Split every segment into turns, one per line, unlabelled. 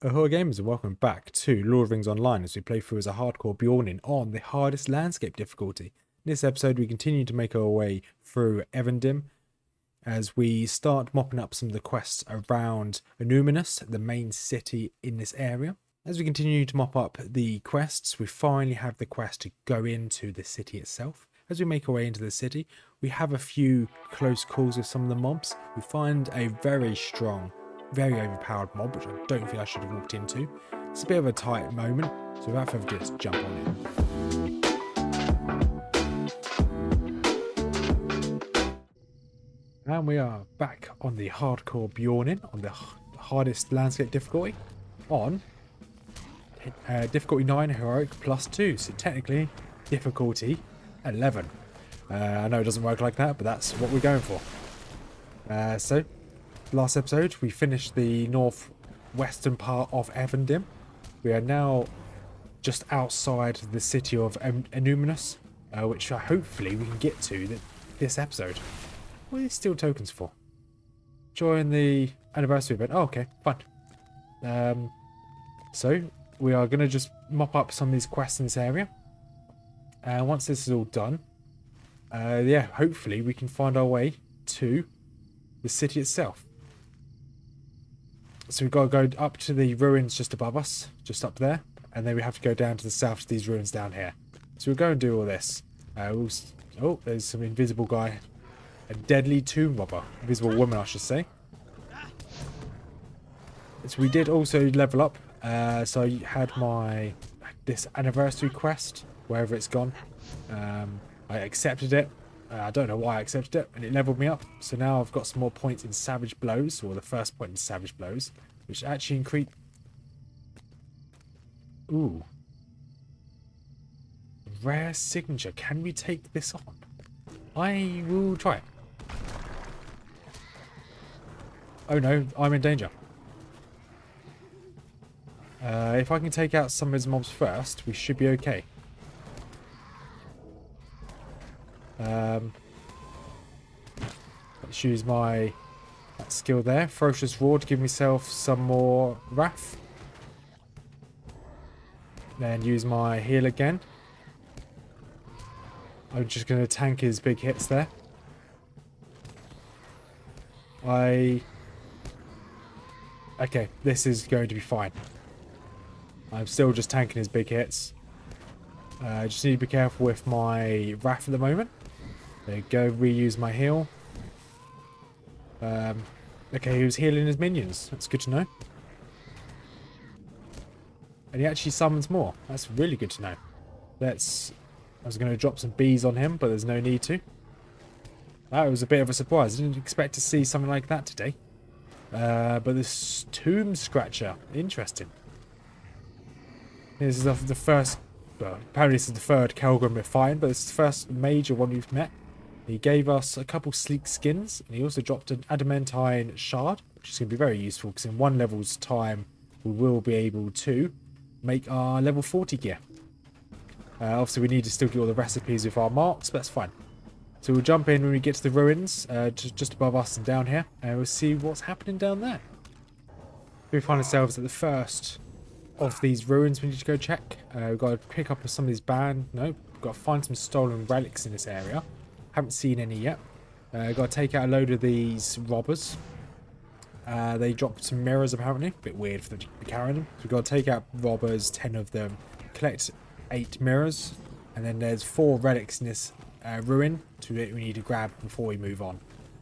Ahoy gamers and welcome back to Lord of the Rings Online as we play through as a hardcore Beorning on the hardest landscape difficulty. In this episode we continue to make our way through Evendim as we start mopping up some of the quests around Annúminas, the main city in this area. As we continue to mop up the quests, we finally have the quest to go into the city itself. As we make our way into the city, we have a few close calls with some of the mobs. We find a very strong, very overpowered mob, which I don't think I should have walked into. It's a bit of a tight moment, so without further ado, let's jump on in. And we are back on the hardcore Beorning, on the hardest landscape difficulty, on difficulty 9, heroic +2, so technically difficulty 11. I know it doesn't work like that, but that's what we're going for. So last episode we finished the northwestern part of Evendim. We are now just outside the city of Annúminas, which hopefully we can get to this episode. What are these steel tokens for? Join the anniversary event. Oh, okay, fine. So we are going to just mop up some of these quests in this area. And once this is all done, yeah, hopefully we can find our way to the city itself. So we've got to go up to the ruins just above us, just up there, and then we have to go down to the south to these ruins down here. So we'll go and do all this. Oh, there's some invisible guy, a deadly tomb robber, invisible woman I should say. So we did also level up. So I had this anniversary quest, wherever it's gone. I accepted it. I don't know why I accepted it, and it leveled me up. So now I've got some more points in Savage Blows, or the first point in Savage Blows, which actually increase. Ooh. Rare signature. Can we take this on? I will try it. Oh no, I'm in danger. If I can take out some of his mobs first, we should be okay. Let's use my skill there. Ferocious Roar to give myself some more wrath. Then use my heal again. I'm just going to tank his big hits there. Okay, this is going to be fine. I'm still just tanking his big hits. I just need to be careful with my wrath at the moment. There you go, reuse my heal. Okay, he was healing his minions. That's good to know. And he actually summons more. That's really good to know. I was going to drop some bees on him, but there's no need to. That was a bit of a surprise. I didn't expect to see something like that today. But this tomb scratcher. Interesting. This is the first... Well, apparently this is the third Kelgrim we're fighting, but it's the first major one we've met. He gave us a couple sleek skins, and he also dropped an adamantine shard, which is going to be very useful, because in one level's time, we will be able to make our level 40 gear. Obviously, we need to still get all the recipes with our marks, but that's fine. So we'll jump in when we get to the ruins, just above us and down here, and we'll see what's happening down there. We find ourselves at the first of these ruins we need to go check. We've got to pick up some of these we've got to find some stolen relics in this area. Haven't seen any yet. Got to take out a load of these robbers. They dropped some mirrors apparently. A bit weird for them to be carrying them. So we've got to take out robbers, 10 of them, collect 8 mirrors, and then there's 4 relics in this ruin we need to grab before we move on.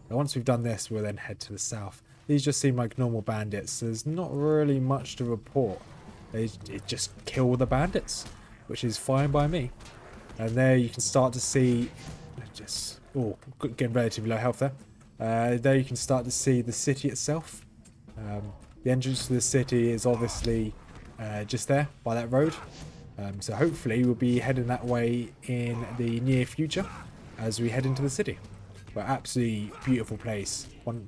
And once we've done this, we'll then head to the south. These just seem like normal bandits, so there's not really much to report. They just kill the bandits, which is fine by me. And there you can start to see, getting relatively low health there. There you can start to see the city itself. The entrance to the city is obviously just there by that road. So hopefully we'll be heading that way in the near future as we head into the city. But absolutely beautiful place. I've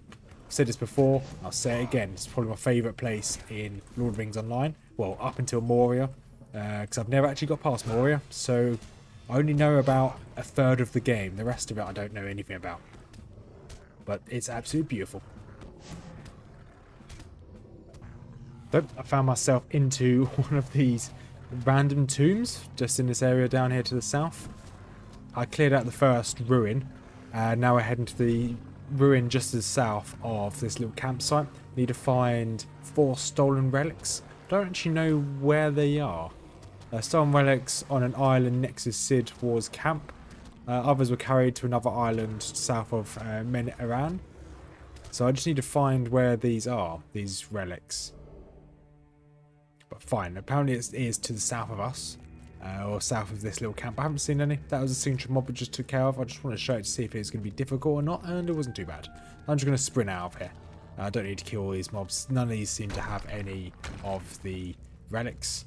said this before, I'll say it again. It's probably my favourite place in Lord of the Rings Online. Well, up until Moria, because I've never actually got past Moria, so I only know about a third of the game. The rest of it I don't know anything about. But it's absolutely beautiful. So I found myself into one of these random tombs just in this area down here to the south. I cleared out the first ruin, and now we're heading to the ruin just to the south of this little campsite. Need to find 4 stolen relics. Don't actually know where they are. Stolen relics on an island next to Sid War's camp. Others were carried to another island south of Men Iran. So I just need to find where these are, these relics. But fine, apparently it is to the south of us. Or south of this little camp. I haven't seen any. That was a signature mob we just took care of. I just want to show it to see if it's going to be difficult or not, and it wasn't too bad. I'm just going to sprint out of here. I don't need to kill all these mobs. None of these seem to have any of the relics.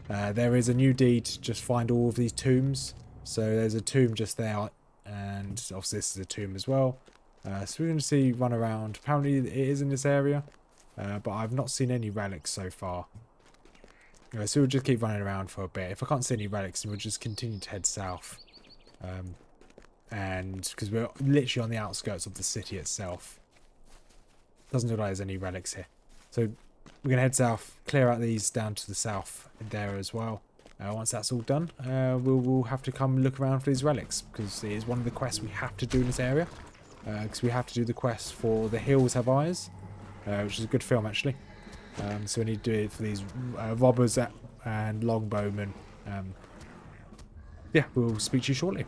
There is a new deed to just find all of these tombs. So there's a tomb just there, and obviously this is a tomb as well. So we're going to see run around. Apparently it is in this area, but I've not seen any relics so far. So we'll just keep running around for a bit. If I can't see any relics, then we'll just continue to head south. And because we're literally on the outskirts of the city itself. Doesn't look like there's any relics here. So we're going to head south, clear out these down to the south there as well. Once that's all done, we'll have to come look around for these relics, because it is one of the quests we have to do in this area. Because we have to do the quest for The Hills Have Eyes, which is a good film actually. So we need to do it for these robbers and longbowmen. Yeah, we'll speak to you shortly.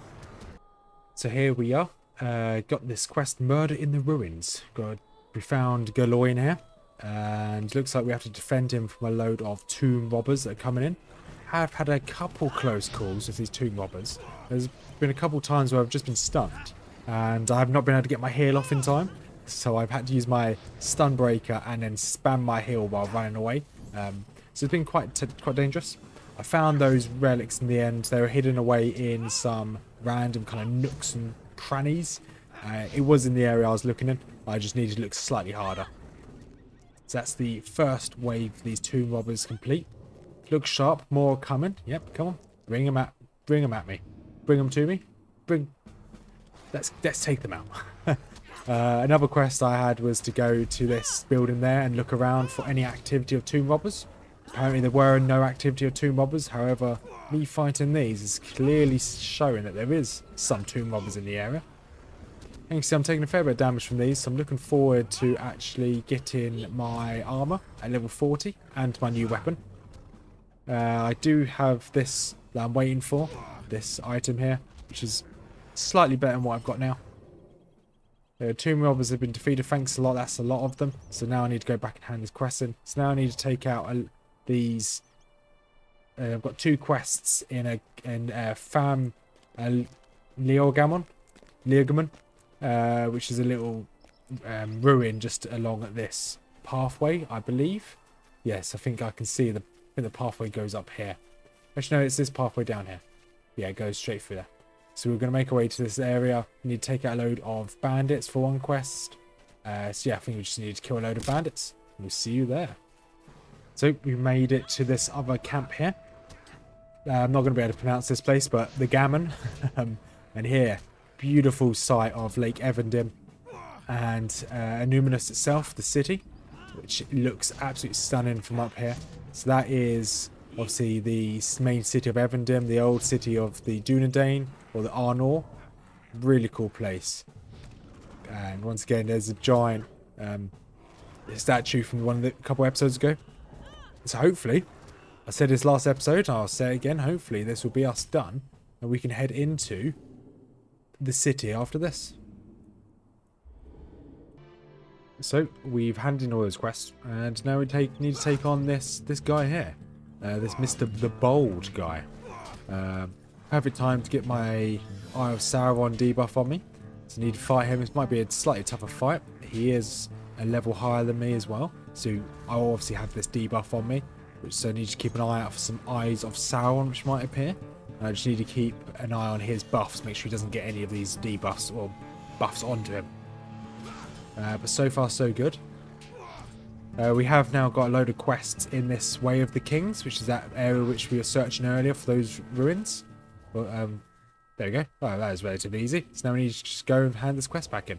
So here we are. Got this quest, Murder in the Ruins. We found Gawain here. And looks like we have to defend him from a load of tomb robbers that are coming in. I've had a couple close calls with these tomb robbers. There's been a couple times where I've just been stunned. And I have not been able to get my heal off in time. So I've had to use my stun breaker and then spam my heal while running away. So it's been quite dangerous. I found those relics in the end. They were hidden away in some random kind of nooks and crannies. It was in the area I was looking in. I just needed to look slightly harder. So that's the first wave of these tomb robbers complete. Look sharp, more coming. Yep, come on. Bring them at me. Bring them to me. Let's take them out. Another quest I had was to go to this building there and look around for any activity of tomb robbers. Apparently there were no activity of tomb robbers. However, me fighting these is clearly showing that there is some tomb robbers in the area. And you can see I'm taking a fair bit of damage from these, so I'm looking forward to actually getting my armor at level 40 and my new weapon. I do have this that I'm waiting for, this item here, which is slightly better than what I've got now. Tomb robbers have been defeated, thanks a lot, that's a lot of them. So now I need to go back and hand this quest in. So now I need to take out these. I've got 2 quests in a Fam Leogamon, which is a little ruin just along this pathway, I believe. Yes, I think I can see the pathway goes up here. Actually, no, it's this pathway down here. Yeah, it goes straight through there. So we're going to make our way to this area. We need to take out a load of bandits for one quest. So yeah, I think we just need to kill a load of bandits. We'll see you there. So we made it to this other camp here. I'm not going to be able to pronounce this place, but the Gammon. And here, beautiful sight of Lake Evendim and Annúminas itself, the city, which looks absolutely stunning from up here. So that is obviously the main city of Evendim, the old city of the Dunedain, or the Arnor. Really cool place. And once again, there's a giant statue from a couple episodes ago. So hopefully, I said this last episode, I'll say it again, hopefully this will be us done, and we can head into the city after this. So we've handed in all those quests, and now we need to take on this guy here, this Mr. the Bold guy. Perfect time to get my Eye of Sauron debuff on me. So I need to fight him. It might be a slightly tougher fight. He is a level higher than me as well, so I'll obviously have this debuff on me. So I need to keep an eye out for some Eyes of Sauron which might appear. And I just need to keep an eye on his buffs, make sure he doesn't get any of these debuffs or buffs onto him. But so far so good. We have now got a load of quests in this Way of the Kings, which is that area which we were searching earlier for those ruins. Well, there we go. Oh, that is relatively easy. So now we need to just go and hand this quest back in.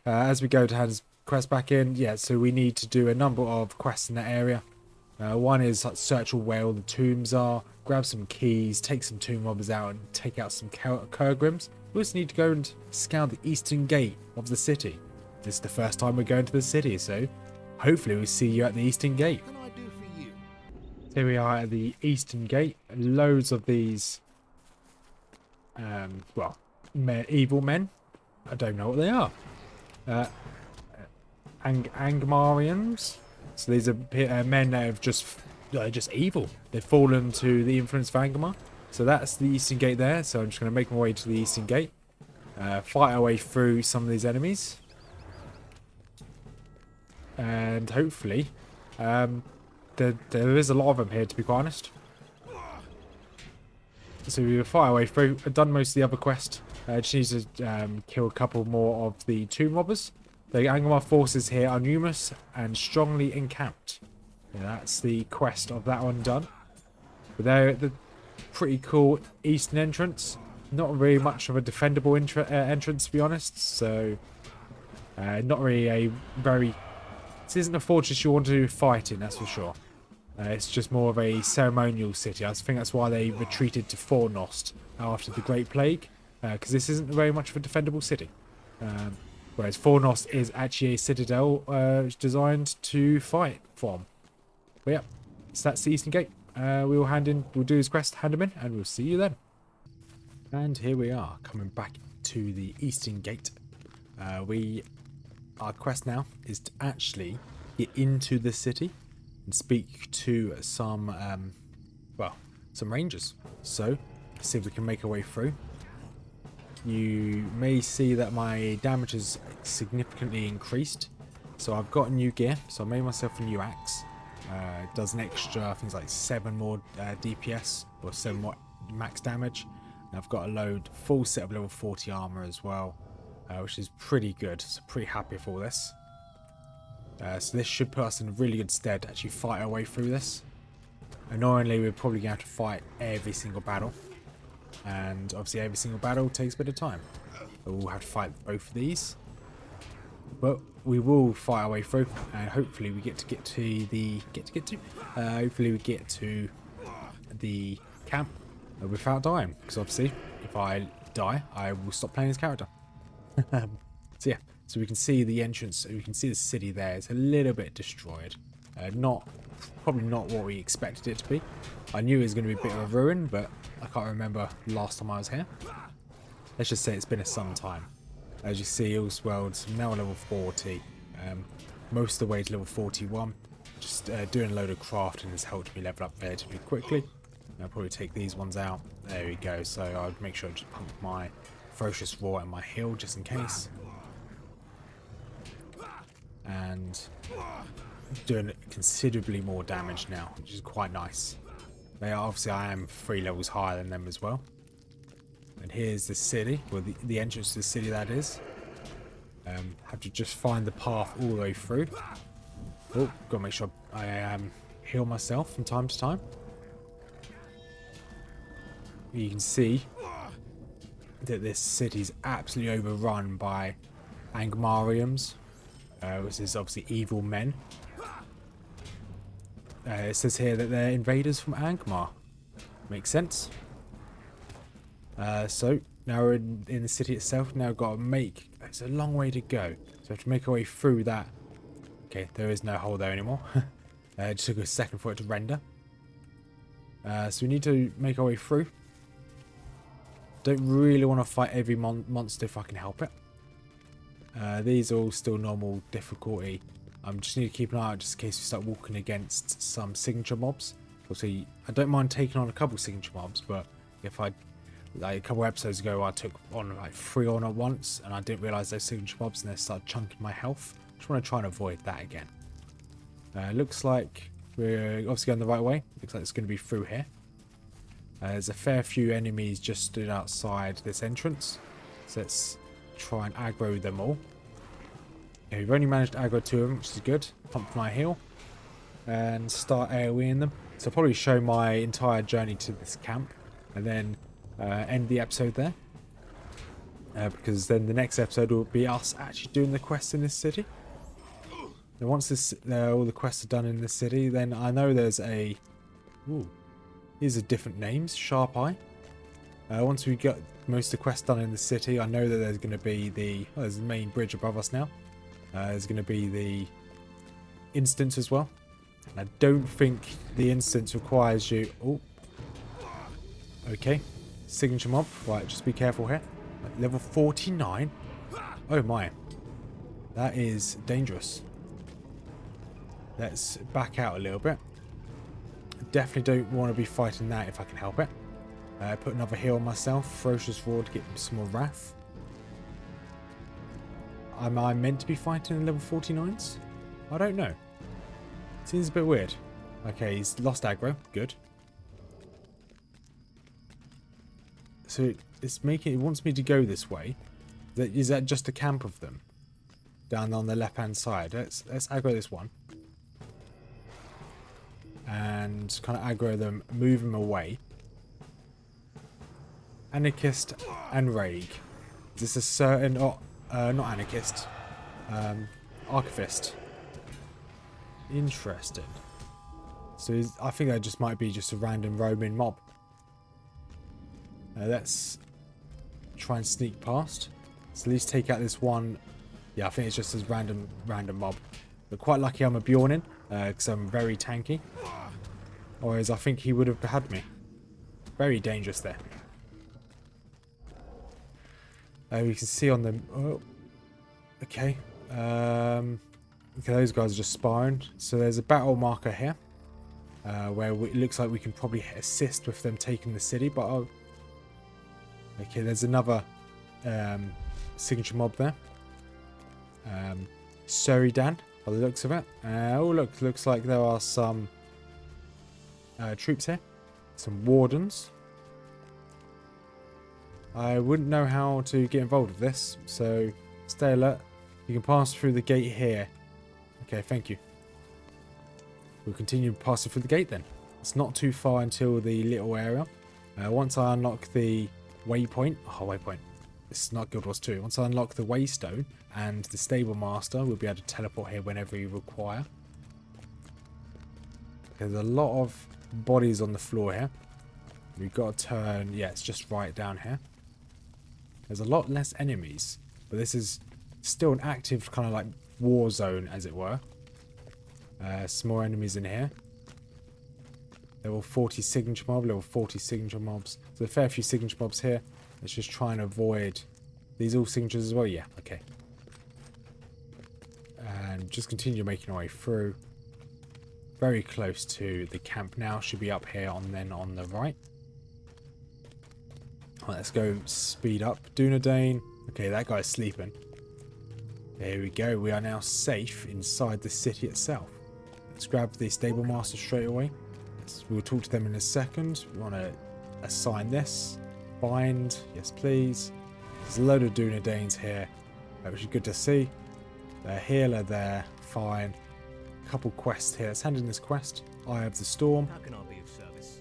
As we go to hand this quest back in. Yeah, so we need to do a number of quests in that area. One is like, search where all the tombs are, grab some keys, take some tomb robbers out, and take out some Kurgrims. We also need to go and scout the eastern gate of the city. This is the first time we're going to the city, so hopefully we'll see you at the eastern gate.
What can I do for you?
Here we are at the eastern gate. Loads of these, evil men. I don't know what they are. Angmarians. So these are men that have just evil. They've fallen to the influence of Angmar. So that's the eastern gate there. So I'm just going to make my way to the eastern gate. Fight our way through some of these enemies. And hopefully, there is a lot of them here, to be quite honest. So we will fight our way through. I've done most of the other quest. Just need to kill a couple more of the tomb robbers. The Angmar forces here are numerous and strongly encamped. Yeah, that's the quest of that one done. But they're at the pretty cool eastern entrance. Not really much of a defendable entrance, to be honest. So, not really a very... This isn't a fortress you want to fight in, that's for sure. It's just more of a ceremonial city. I think that's why they retreated to Fornost after the Great Plague. Because this isn't very much of a defendable city. Whereas Fornost is actually a citadel designed to fight from. But yeah, so that's the eastern gate. We'll do his quest, hand him in, and we'll see you then. And here we are, coming back to the eastern gate. Our quest now is to actually get into the city and speak to some rangers. So, see if we can make our way through. You may see that my damage has significantly increased. So I've got new gear. So I made myself a new axe. It does an extra, I think it's like 7 more DPS or 7 more max damage. And I've got a full set of level 40 armor as well, which is pretty good. So pretty happy with all this. So this should put us in really good stead to actually fight our way through this. Annoyingly, we're probably going to have to fight every single battle. And obviously every single battle takes a bit of time. We'll have to fight both of these. But we will fight our way through, and hopefully we get to the camp without dying. Because obviously, if I die, I will stop playing this character. So yeah, so we can see the entrance, we can see the city there. It's a little bit destroyed. Probably not what we expected it to be. I knew it was going to be a bit of a ruin, but I can't remember last time I was here. Let's just say it's been some time. As you see, Illsworld's now level 40. Most of the way to level 41. Just doing a load of crafting has helped me level up relatively quickly. I'll probably take these ones out. There we go. So I'd make sure I just pump my Ferocious Roar and my heal just in case. And doing considerably more damage now, which is quite nice. Obviously I am 3 levels higher than them as well. And here's the city, well the entrance to the city that is. Have to just find the path all the way through. Oh, gotta make sure I heal myself from time to time. You can see that this city is absolutely overrun by Angmarians, which is obviously evil men. It says here that they're invaders from Angmar. Makes sense. So now we're in the city itself. Now we've got to make... It's a long way to go. So we have to make our way through that. Okay, there is no hole there anymore. It just took a second for it to render. So we need to make our way through. Don't really want to fight every monster if I can help it. These are all still normal difficulty. Just need to keep an eye out just in case we start walking against some signature mobs. Obviously, I don't mind taking on a couple signature mobs, but if I... Like a couple episodes ago, I took on like 3 on at once, and I didn't realise those signature mobs, and they started chunking my health. Just want to try and avoid that again. Looks like we're obviously going the right way. Looks like it's going to be through here. There's a fair few enemies just stood outside this entrance, so let's try and aggro them all. Yeah, we've only managed to aggro 2 of them, which is good. Pump my heal and start AoEing them. So I'll probably show my entire journey to this camp, and then end the episode there, because then the next episode will be us actually doing the quest in this city. Now once this all the quests are done in the city, then I know there's a... Ooh. These are different names. Sharp Eye. Once we get most of the quests done in the city, I know that there's going to be the... Oh, there's the main bridge above us now. There's going to be the instance as well. And I don't think the instance requires you... Oh. Okay. Signature mob. Right, just be careful here. Level 49. Oh my. That is dangerous. Let's back out a little bit. Definitely don't want to be fighting that if I can help it. Put another heal on myself. Ferocious Roar to get some more wrath. Am I meant to be fighting level 49s? I don't know. Seems a bit weird. Okay, he's lost aggro. Good. So it's making... It wants me to go this way. Is that just a camp of them? Down on the left-hand side. Let's aggro this one. And kind of aggro them, move them away. Anarchist and Rage. Is this a certain... Oh, not Anarchist. Archivist. Interesting. So I think that just might be just a random roaming mob. Let's try and sneak past. So at least take out this one. Yeah, I think it's just a random mob. But quite lucky I'm a Beorning, because I'm very tanky. Otherwise I think he would have had me. Very dangerous there. We can see on them... Oh, okay. Okay, those guys are just sparring. So there's a battle marker here. Where it looks like we can probably assist with them taking the city. But okay, there's another signature mob there. Suridan, by the looks of it. Oh, look, looks like there are some troops here. Some wardens. I wouldn't know how to get involved with this, so stay alert. You can pass through the gate here. Okay, thank you. We'll continue passing through the gate then. It's not too far until the little area. Once I unlock the waypoint... Oh, waypoint. This is not Guild Wars 2. Once I unlock the Waystone and the Stable Master, we'll be able to teleport here whenever you require. There's a lot of bodies on the floor here. We've got to turn... Yeah, it's just right down here. There's a lot less enemies. But this is still an active kind of like war zone, as it were. Some more enemies in here. Level 40 signature mob, level 40 signature mobs. There's a fair few signature mobs here. Let's just try and avoid... These all signatures as well? Yeah, okay. And just continue making our way through. Very close to the camp now. Should be up here and then on the right. Right, let's go speed up. Dunedain. Okay, that guy's sleeping. There we go. We are now safe inside the city itself. Let's grab the Stable Master straight away. We'll talk to them in a second. We want to assign this. Bind. Yes, please. There's a load of Dunedains here, which is good to see. The healer there. Fine. Couple quests here. Let's hand in this quest. Eye of the Storm.
How can I be of service?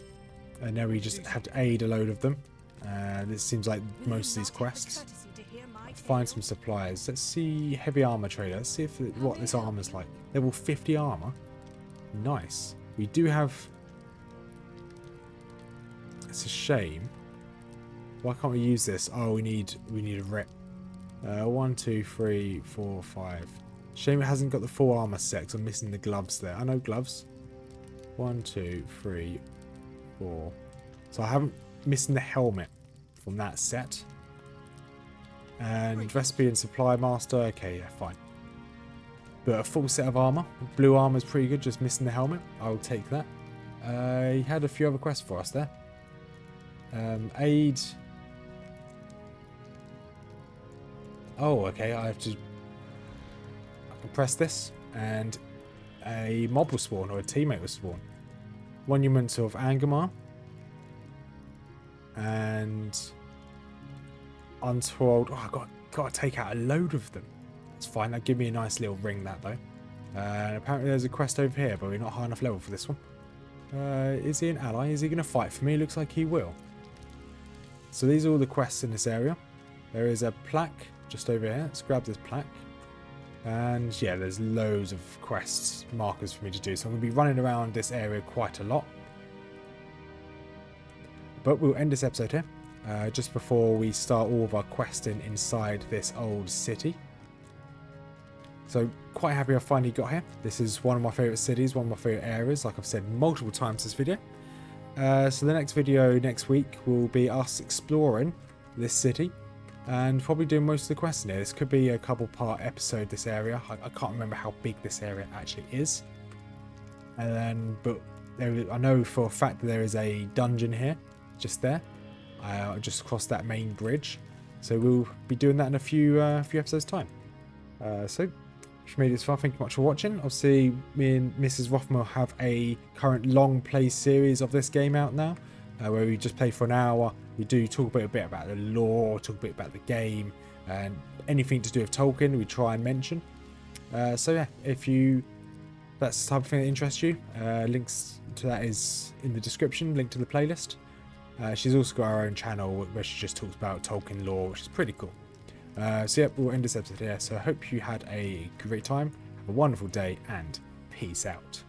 And now we just have to aid a load of them. This seems like most of these quests. Find some supplies. Let's see heavy armor trader. Let's see if what this armor's like. Level 50 armor. Nice. We do have... It's a shame. Why can't we use this? Oh, we need a rep. 1, 2, 3, 4, 5. Shame it hasn't got the full armor set because I'm missing the gloves there. I know gloves. 1, 2, 3, 4. So I haven't missing the helmet from that set. And recipe and supply master. Okay, yeah, fine. But a full set of armor. Blue armor is pretty good. Just missing the helmet. I'll take that. He had a few other quests for us there. Aid. Oh, okay. I can press this and a mob will spawn or a teammate will spawn. Monument of Angamar. And Untold. Oh, I got to take out a load of them. It's fine. That'll give me a nice little ring, that though. Apparently there's a quest over here, but we're not high enough level for this one. Is he an ally? Is he going to fight for me? Looks like he will. So these are all the quests in this area. There is a plaque just over here. Let's grab this plaque. And yeah, there's loads of quest markers for me to do. So I'm going to be running around this area quite a lot. But we'll end this episode here. Just before we start all of our questing inside this old city. So quite happy I finally got here. This is one of my favourite cities, one of my favourite areas, like I've said multiple times this video. So the next video next week will be us exploring this city and probably doing most of the questing here. This could be a couple part episode, this area. I can't remember how big this area actually is. And then, but I know for a fact that there is a dungeon here, just there. Just across that main bridge. So we'll be doing that in a few episodes time. So if you made it this far, thank you much for watching. Obviously, me and Mrs Rothmers have a current long play series of this game out now, where we just play for an hour. We do talk a bit about the lore, talk a bit about the game, and anything to do with Tolkien we try and mention. So yeah, if that's the type of thing that interests you, links to that is in the description, link to the playlist. She's also got her own channel where she just talks about Tolkien lore, which is pretty cool. So yeah, we'll end this episode here. So I hope you had a great time, have a wonderful day, and peace out.